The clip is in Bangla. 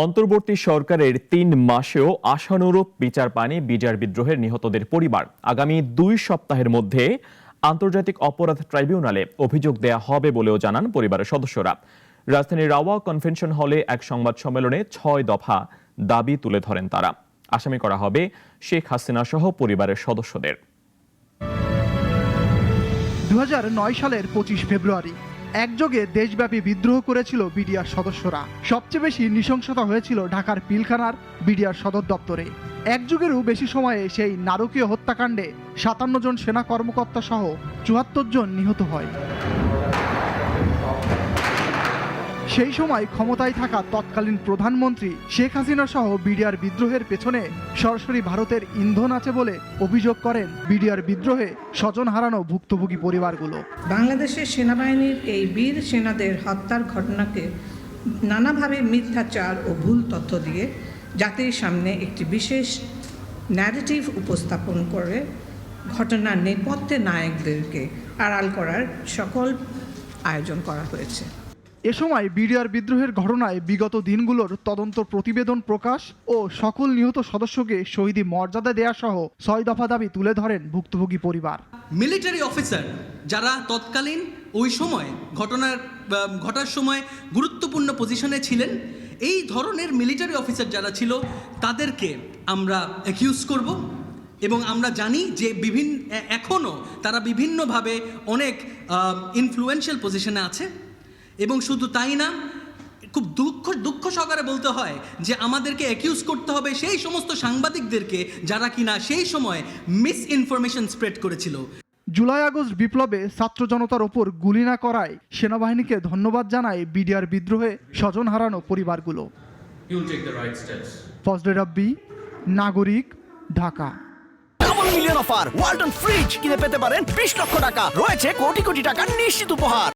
অন্তর্বর্তী সরকারের ৩ মাসেও আশানুরূপ বিচার পায়নি বিডিআর বিদ্রোহের নিহতদের পরিবার। আগামী ২ সপ্তাহের মধ্যে আন্তর্জাতিক অপরাধ ট্রাইব্যুনালে অভিযোগ দেয়া হবে বলেও জানান পরিবারের সদস্যরা। রাজধানীর রাওয়া কনভেনশন হলে এক সংবাদ সম্মেলনে ৬ দফা দাবি তুলে ধরেন তারা। আসামি করা হবে শেখ হাসিনা সহ পরিবারের সদস্যদের। ২০০৯ সালের ২৫ ফেব্রুয়ারি একযোগে দেশব্যাপী বিদ্রোহ করেছিল বিডিআর সদস্যরা। সবচেয়ে বেশি নৃশংসতা হয়েছিল ঢাকার পিলখানার বিডিআর সদর দপ্তরে। এক যুগেরও বেশি সময়ে সেই নারকীয় হত্যাকাণ্ডে ৫৭ জন সেনা কর্মকর্তা সহ ৭৪ জন নিহত হয়। সেই সময় ক্ষমতায় থাকা তৎকালীন প্রধানমন্ত্রী শেখ হাসিনা সহ বিডিআর বিদ্রোহের পেছনে সরাসরি ভারতের ইন্ধন আছে বলে অভিযোগ করেন বিডিআর বিদ্রোহে স্বজন হারানো ভুক্তভোগী পরিবারগুলো। বাংলাদেশের সেনাবাহিনীর এই বীর সেনাদের হত্যার ঘটনাকে নানাভাবে মিথ্যাচার ও ভুল তথ্য দিয়ে জাতির সামনে একটি বিশেষ ন্যারেটিভ উপস্থাপন করে ঘটনার নেপথ্যে নায়কদেরকে আড়াল করার সকল আয়োজন করা হয়েছে। এ সময় বিডিআর বিদ্রোহের ঘটনায় বিগত দিনগুলোর তদন্ত প্রতিবেদন প্রকাশ ও সকল নিহত সদস্যকে শহীদি মর্যাদা দেয়া সহ ৬ দফা দাবি তুলে ধরেন ভুক্তভোগী পরিবার। মিলিটারি অফিসার যারা তৎকালীন ওই সময় ঘটার সময় গুরুত্বপূর্ণ পজিশনে ছিলেন, এই ধরনের মিলিটারি অফিসার যারা ছিল তাদেরকে আমরা অ্যাকিউজ করব এবং আমরা জানি যে এখনও তারা বিভিন্নভাবে অনেক ইনফ্লুয়েন্সিয়াল পজিশনে আছে। এবং শুধু তাই না, খুব দুঃখ সহকারে বলতে হয় যে আমাদেরকে অ্যাকিউজ করতে হবে সেই সমস্ত সাংবাদিকদেরকে যারা কিনা সেই সময় মিস ইনফরমেশন স্প্রেড করেছিল। জুলাই আগস্ট বিপ্লবে ছাত্র জনতার ওপর গুলি না করায় সেনাবাহিনীকে ধন্যবাদ জানায় বিডিআর বিদ্রোহে স্বজন হারানো পরিবারগুলো। ফজলে রাব্বি, নাগরিক, Dhaka. Double million offer Walton fridge কিনে পেতে পারেন ২০ লক্ষ টাকা, রয়েছে কোটি কোটি টাকার নিশ্চিত উপহার।